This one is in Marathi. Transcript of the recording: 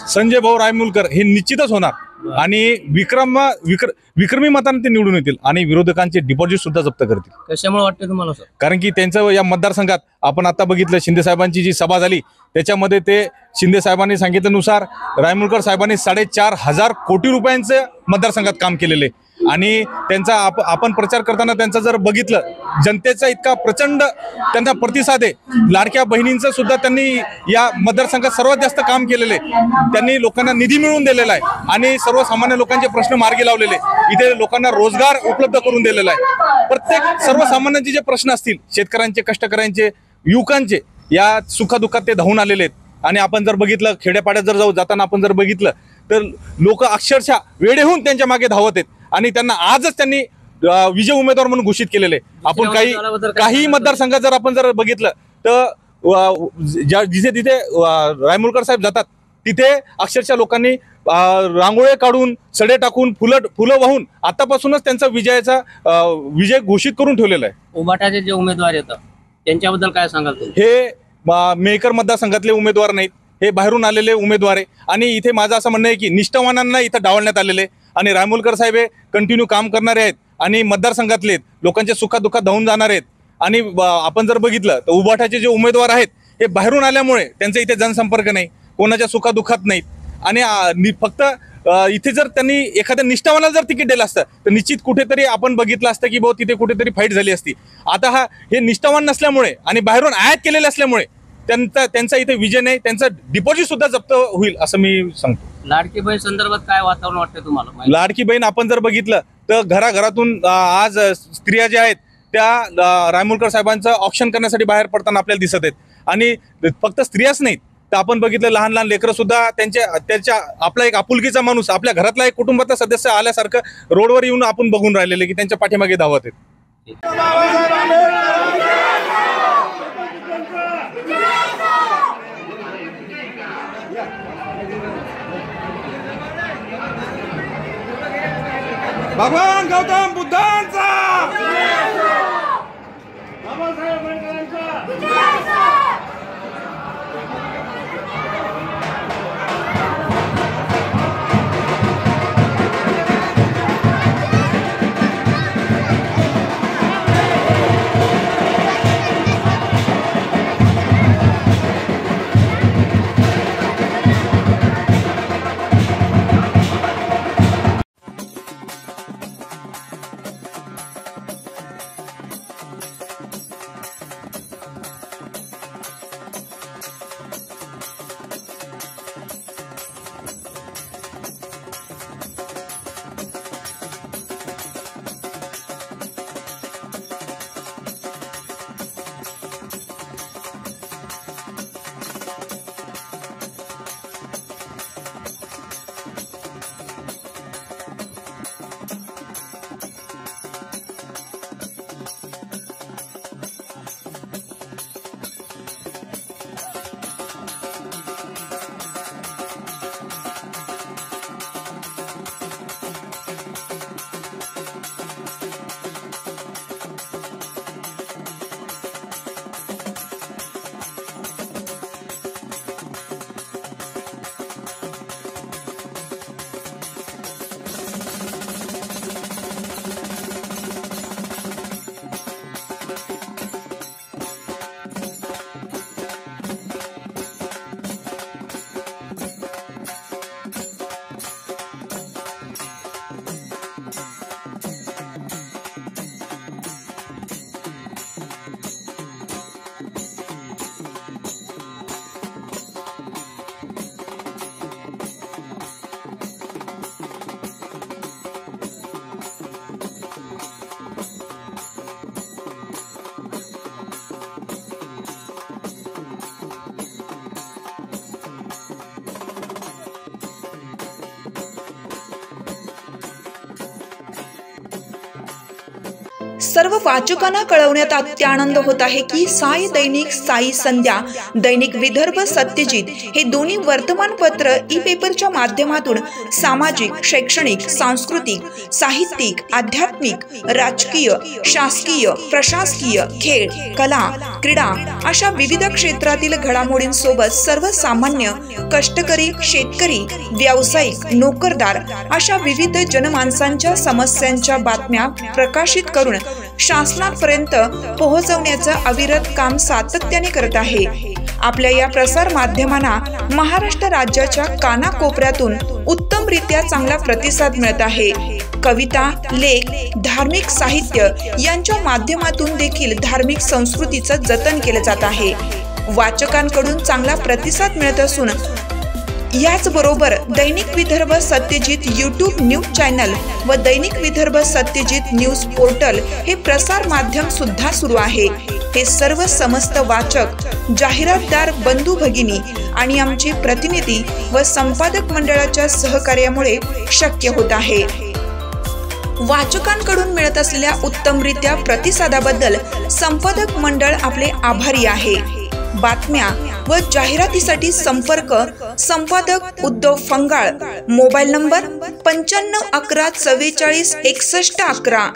संजय भाऊ रायमुलकर हे निश्चितच होणार आणि विक्रमी मताने ते निवडून येतील आणि विरोधकांचे डिपॉझिट सुद्धा जप्त करतील. कशामुळे वाटते तुम्हाला सर? कारण की त्यांचं या मतदारसंघात आपण आता बघितलं, शिंदे साहेबांची जी सभा झाली त्याच्यामध्ये ते शिंदे साहेबांनी सांगितल्यानुसार रायमुलकर साहेबांनी 4,500 कोटी रुपयांचं मतदारसंघात काम केलेले आणि त्यांचा आपण प्रचार करताना त्यांचा जर बघितलं, जनतेचा इतका प्रचंड त्यांना प्रतिसाद आहे. लाडक्या बहिणींचं सुद्धा त्यांनी या मतदारसंघात सर्वात जास्त काम केलेले, त्यांनी लोकांना निधी मिळवून दिलेला आहे आणि सर्वसामान्य लोकांचे प्रश्न मार्गी लावलेले, इथे लोकांना रोजगार उपलब्ध करून दिलेला आहे. प्रत्येक सर्वसामान्यांचे जे प्रश्न असतील, शेतकऱ्यांचे, कष्टकऱ्यांचे, युवकांचे, या सुखदुःखात ते धावून आलेले आहेत. आणि आपण जर बघितलं, खेड्यापाड्यात जर जाताना आपण जर बघितलं तर लोक अक्षरशः वेडे होऊन त्यांच्या मागे धावत आहेत आणि त्यांना आजच त्यांनी विजय उमेदवार म्हणून घोषित केलेले. आपण काही मतदारसंघात जर आपण जर बघितलं तर जिथे तिथे रायमुलकर साहेब जातात तिथे अक्षरशः लोकांनी रांगोळ्या काढून, सडे टाकून, फुलं वाहून आतापासूनच त्यांचा विजय घोषित करून ठेवलेला आहे. उबाटाचे जे उमेदवार येतात त्यांच्याबद्दल काय सांगाल तुम्ही? हे मेहकर मतदारसंघातले उमेदवार नाहीत, हे बाहेरून आलेले उमेदवार आहे आणि इथे माझं असं म्हणणं आहे की निष्ठावानांना इथं डावलण्यात आलेले आणि रायमुलकर साहेब हे कंटिन्यू काम करणारे आहेत आणि मतदारसंघातले लोकांच्या सुखादुःखात धावून जाणार आहेत. आणि आपण जर बघितलं तर उबाटाचे जे उमेदवार आहेत हे बाहेरून आल्यामुळे त्यांचा इथे जनसंपर्क नाही, कोणाच्या सुखादुःखात नाहीत आणि फक्त इथे जर त्यांनी एखाद्या निष्ठावानाला जर तिकीट दिलं असतं तर निश्चित कुठेतरी आपण बघितलं असतं की तिथे कुठेतरी फाईट झाली असती. आता हे निष्ठावान नसल्यामुळे आणि बाहेरून आयात केलेले असल्यामुळे त्यांचा इथे विजय नाही, त्यांचा डिपॉझिट सुद्धा जप्त होईल असं मी सांगतो. लाडकी बहीण संदर्भात काय वातावरण वाटतंय तुम्हाला? लाडकी बहीण आपण जर बघितलं तर घराघरातून आज स्त्रिया ज्या आहेत त्या रायमुलकर साहेबांचं ऑप्शन करण्यासाठी बाहेर पडताना आपल्याला दिसत आहेत. आणि फक्त स्त्रियाच नाहीत तर आपण बघितलं लहान लहान लेकरं सुद्धा त्यांच्या आपला एक आपुलकीचा माणूस, आपल्या घरातला एक कुटुंबाचा सदस्य आल्यासारखं रोडवर येऊन आपण बघून राहिलेले की त्यांच्या पाठीमागे धावत आहेत. भगवान गौतम बुद्धांचा, सर्व वाचकांना कळवण्यात अत्यानंद होत आहे की साई दैनिक, साई संध्या, दैनिक विदर्भ सत्यजित हे दोन्ही वर्तमानपत्र ई पेपरच्या माध्यमातून सामाजिक, शैक्षणिक, सांस्कृतिक, साहित्यिक, आध्यात्मिक, राजकीय, शासकीय, प्रशासकीय, खेळ, कला, क्रीडा अशा विविध क्षेत्रातील घडामोडींसोबत सर्वसामान्य, कष्टकरी, शेतकरी, व्यावसायिक, नोकरदार अशा विविध जनमानसांच्या समस्यांच्या बातम्या प्रकाशित करून शासनापर्यंत पोहोचवण्याचं अविरत काम सातत्याने करत आहे। आपल्या या प्रसार माध्यमांना महाराष्ट्र राज्याच्या कानाकोपऱ्यातून उत्तमरित्या चांगला प्रतिसाद मिळत आहे। कविता, लेख, धार्मिक साहित्य यांच्या माध्यमातून देखील धार्मिक संस्कृतीचं जतन केलं जात आहे। वाचकांकडून चांगला प्रतिसाद मिळत असून याचबरोबर दैनिक Vidarbha Satyajit YouTube news channel व दैनिक विदर्भ सत्यजित न्यूज पोर्टल हे प्रसार माध्यम सुद्धा सुरू आहे। हे सर्व समस्त वाचक, जाहिरातदार बंधू भगिनी आणि आमचे प्रतिनिधी व संपादक मंडळाच्या सहकार्यामुळे शक्य होत आहे। वाचकांकडून मिळत असलेल्या उत्तमरित्या प्रतिसादाबद्दल संपादक मंडळ आपले आभारी आहे। बातम्या व जाहिरातीसाठी संपर्क संपादक उद्धव फंगाळ, मोबाईल नंबर 95 11 44 61 11।